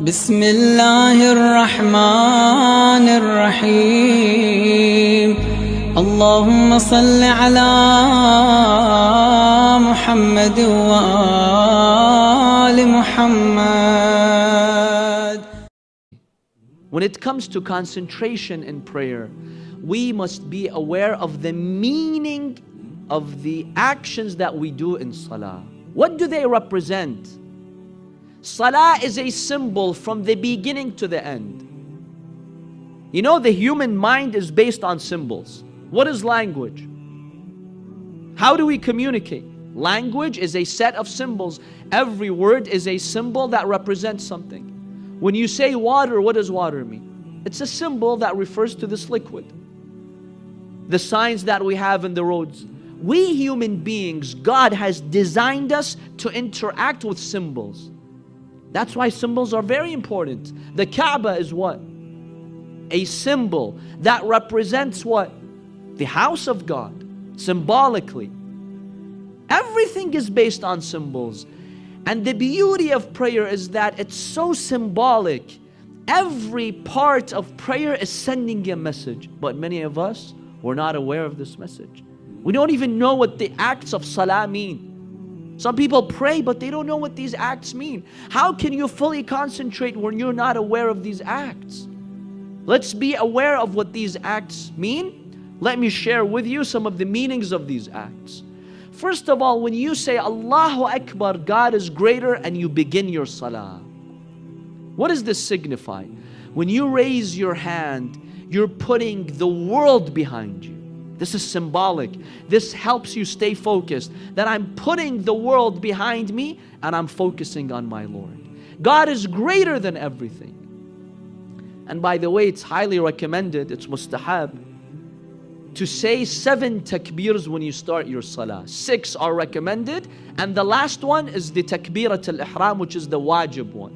بسم الله الرحمن الرحيم اللهم صل على محمد وآل محمد. When it comes to concentration in prayer, we must be aware of the meaning of the actions that we do in salah. What do they represent? Salah is a symbol from the beginning to the end. You know, the human mind is based on symbols. What is language? How do we communicate? Language is a set of symbols. Every word is a symbol that represents something. When you say water, what does water mean? It's a symbol that refers to this liquid. The signs that we have in the roads. We human beings, God has designed us to interact with symbols. That's why symbols are very important. The Kaaba is what? A symbol that represents what? The house of God, symbolically. Everything is based on symbols. And the beauty of prayer is that it's so symbolic. Every part of prayer is sending a message. But many of us, we're not aware of this message. We don't even know what the acts of salah mean. Some people pray, but they don't know what these acts mean. How can you fully concentrate when you're not aware of these acts? Let's be aware of what these acts mean. Let me share with you some of the meanings of these acts. First of all, when you say Allahu Akbar, God is greater, and you begin your salah. What does this signify? When you raise your hand, you're putting the world behind you. This is symbolic. This helps you stay focused. That I'm putting the world behind me and I'm focusing on my Lord. God is greater than everything. And by the way, it's highly recommended, it's mustahab, to say 7 takbirs when you start your salah. 6 are recommended, and the last one is the takbirat al-ihram, which is the wajib one.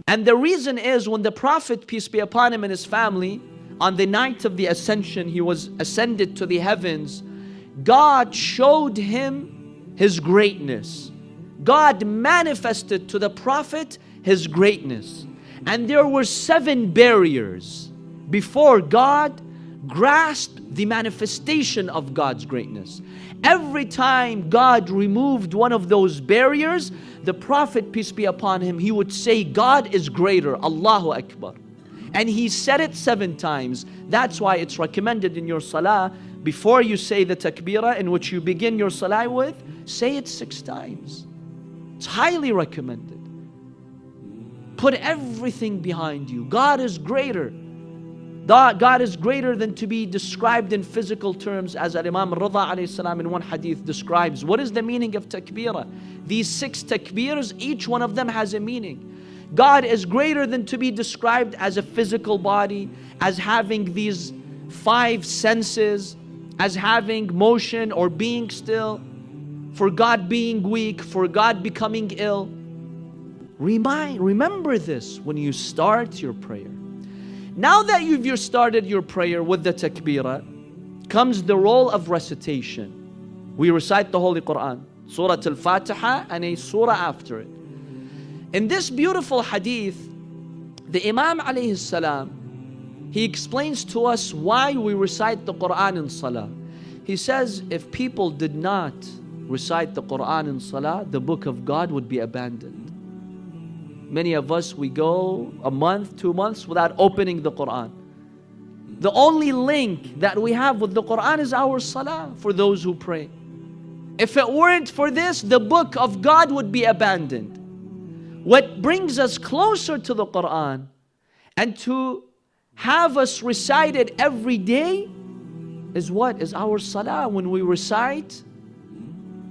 And the reason is, when the Prophet, peace be upon him, and his family, on the night of the ascension, he was ascended to the heavens, God showed him His greatness. God manifested to the Prophet His greatness. And there were 7 barriers before God grasped the manifestation of God's greatness. Every time God removed one of those barriers, the Prophet, peace be upon him, he would say, God is greater, Allahu Akbar. And he said it 7 times. That's why it's recommended in your salah, before you say the takbirah in which you begin your salah with, say it 6 times. It's highly recommended. Put everything behind you. God is greater. God is greater than to be described in physical terms, as Imam Rida alayhi salam in one hadith describes. What is the meaning of takbirah? These 6 takbirs, each one of them has a meaning. God is greater than to be described as a physical body, as having these 5 senses, as having motion or being still, for God being weak, for God becoming ill. Remember this when you start your prayer. Now that you've started your prayer with the takbirah, comes the role of recitation. We recite the Holy Quran, Surah Al-Fatiha and a surah after it. In this beautiful hadith, the Imam alayhi salam, he explains to us why we recite the Quran in salah. He says, if people did not recite the Quran in salah, the book of God would be abandoned. Many of us, we go a month, 2 months without opening the Quran. The only link that we have with the Quran is our salah for those who pray. If it weren't for this, the book of God would be abandoned. What brings us closer to the Quran and to have us recite it every day is what? Is our salah, when we recite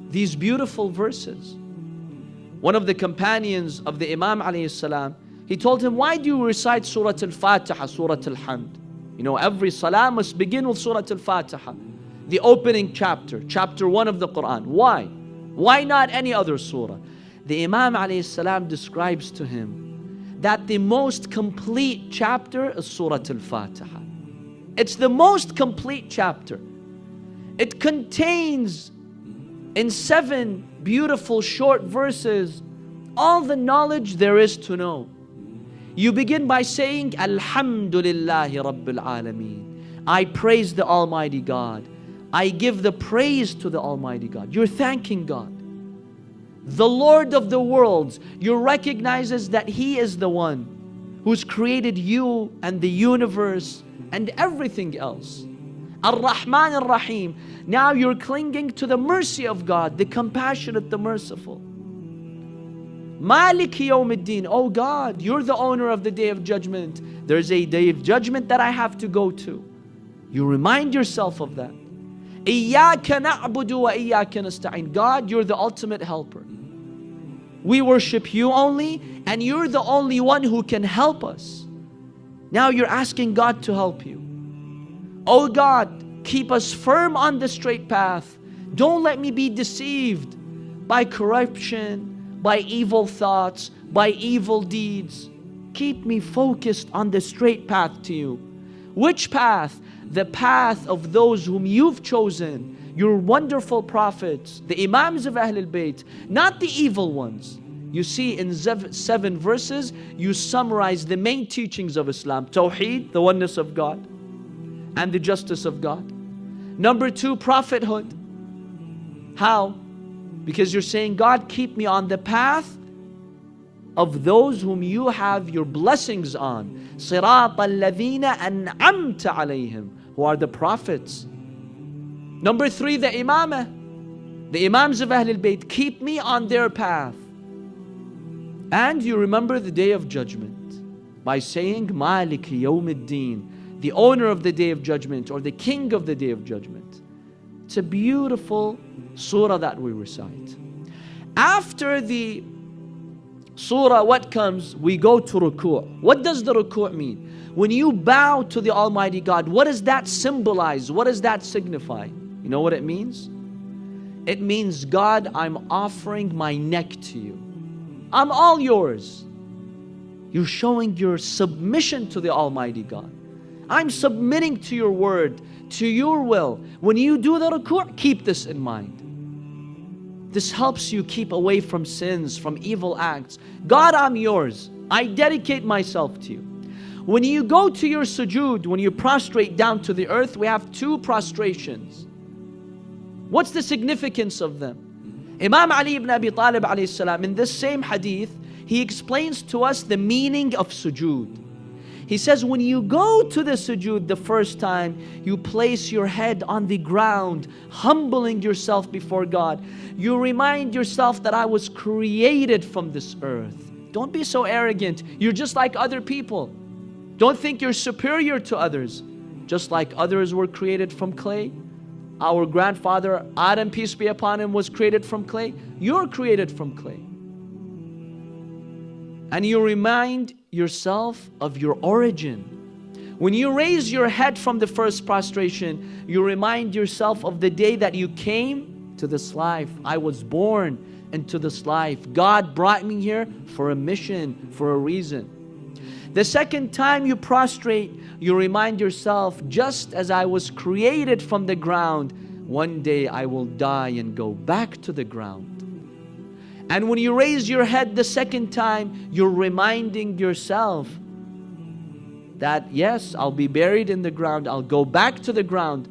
these beautiful verses. One of the companions of the Imam alayhi salam, he told him, why do you recite Surah Al-Fatiha, Surah Al-Hamd? You know, every salah must begin with Surah Al-Fatiha, the opening chapter 1 of the Quran. Why? Why not any other surah? The Imam alayhi salam describes to him that the most complete chapter is Surah Al-Fatiha. It's the most complete chapter. It contains in 7 beautiful short verses all the knowledge there is to know. You begin by saying, Alhamdulillahi Rabbil Alameen. I praise the Almighty God. I give the praise to the Almighty God. You're thanking God. The Lord of the worlds. You recognize that He is the one who's created you and the universe and everything else. Ar-Rahman Ar-Rahim. Now you're clinging to the mercy of God, the compassionate, the merciful. Malik Yawmiddin. Oh God, you're the owner of the day of judgment. There's a day of judgment that I have to go to. You remind yourself of that. Iyyaka na'budu wa iyyaka nasta'in. God, you're the ultimate helper. We worship you only, and you're the only one who can help us. Now you're asking God to help you. Oh God, keep us firm on the straight path. Don't let me be deceived by corruption, by evil thoughts, by evil deeds. Keep me focused on the straight path to you. Which path? The path of those whom you've chosen, your wonderful prophets, the Imams of Ahlul Bayt, not the evil ones. You see, in 7 verses, you summarize the main teachings of Islam. Tawheed, the oneness of God, and the justice of God. Number 2, prophethood. How? Because you're saying, God, keep me on the path of those whom you have your blessings on. صِرَاطَ الَّذِينَ أَنْعَمْتَ عَلَيْهِمْ, who are the prophets. Number 3, the imamah. The Imams of Ahlul Bayt, keep me on their path. And you remember the day of judgment by saying, Malik Yawmiddin, the owner of the day of judgment, or the king of the day of judgment. It's a beautiful surah that we recite. After the surah, what comes? We go to ruku'. What does the ruku' mean? When you bow to the Almighty God, what does that symbolize? What does that signify? You know what it means? It means, God, I'm offering my neck to you. I'm all yours. You're showing your submission to the Almighty God. I'm submitting to your word, to your will. When you do the ruku', keep this in mind. This helps you keep away from sins, from evil acts. God, I'm yours. I dedicate myself to you. When you go to your sujood, when you prostrate down to the earth, we have 2 prostrations. What's the significance of them? Imam Ali ibn Abi Talib alayhi salam, in this same hadith, he explains to us the meaning of sujood. He says, when you go to the sujood the first time, you place your head on the ground, humbling yourself before God. You remind yourself that I was created from this earth. Don't be so arrogant. You're just like other people. Don't think you're superior to others. Just like others were created from clay. Our grandfather Adam, peace be upon him, was created from clay. You're created from clay. And you remind yourself of your origin. When you raise your head from the first prostration, you remind yourself of the day that you came to this life. I was born into this life. God brought me here for a mission, for a reason. The second time you prostrate, you remind yourself, just as I was created from the ground, one day I will die and go back to the ground. And when you raise your head the second time, you're reminding yourself that yes, I'll be buried in the ground, I'll go back to the ground,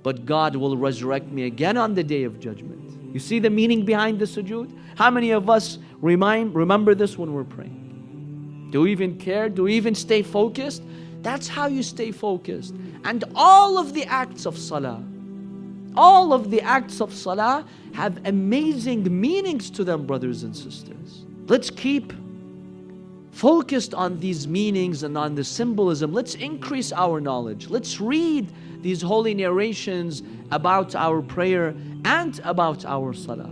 but God will resurrect me again on the day of judgment. You see the meaning behind the sujood? How many of us remember this when we're praying? Do we even care? Do we even stay focused? That's how you stay focused. And all of the acts of salah, all of the acts of salah have amazing meanings to them, brothers and sisters. Let's keep focused on these meanings and on the symbolism. Let's increase our knowledge. Let's read these holy narrations about our prayer and about our salah.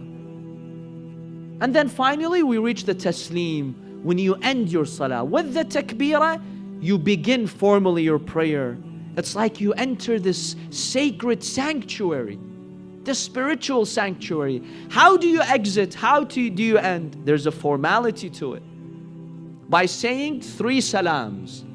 And then finally we reach the Teslim. When you end your salah with the takbirah, you begin formally your prayer. It's like you enter this sacred sanctuary, the spiritual sanctuary. How do you exit? How do you end? There's a formality to it. By saying 3 salams.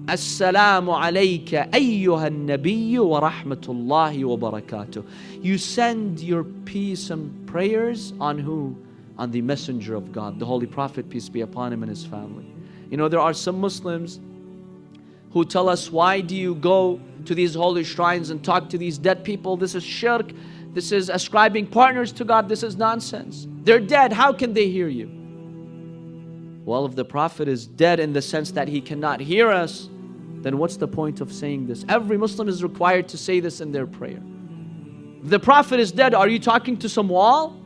Assalamu alayka ayyuhan nabiyyu wa rahmatullahi wa barakatuh. You send your peace and prayers on who? On the messenger of God, the Holy Prophet, peace be upon him, and his family. You know, there are some Muslims who tell us, why do you go to these holy shrines and talk to these dead people? This is shirk. This is ascribing partners to God. This is nonsense. They're dead. How can they hear you? Well, if the Prophet is dead in the sense that he cannot hear us, then what's the point of saying this? Every Muslim is required to say this in their prayer. If the Prophet is dead, are you talking to some wall?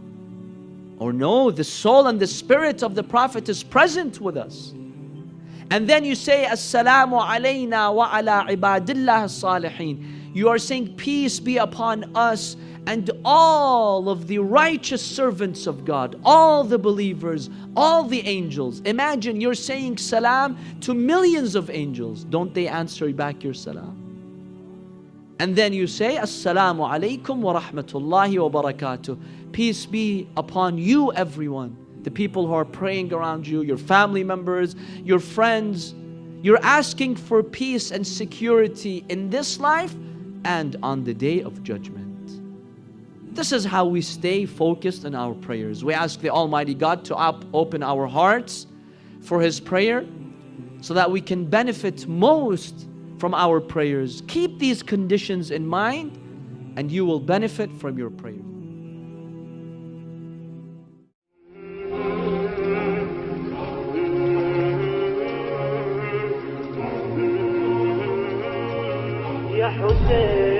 Or no, the soul and the spirit of the Prophet is present with us. And then you say, Assalamu alayna wa ala ibadillah as-salihin. You are saying, peace be upon us and all of the righteous servants of God, all the believers, all the angels. Imagine you're saying salam to millions of angels. Don't they answer back your salam? And then you say, Assalamu alaykum wa rahmatullahi wa barakatuh. Peace be upon you, everyone. The people who are praying around you, your family members, your friends. You're asking for peace and security in this life and on the day of judgment. This is how we stay focused in our prayers. We ask the Almighty God to open our hearts for His prayer so that we can benefit most from our prayers. Keep these conditions in mind and you will benefit from your prayer. يا حسين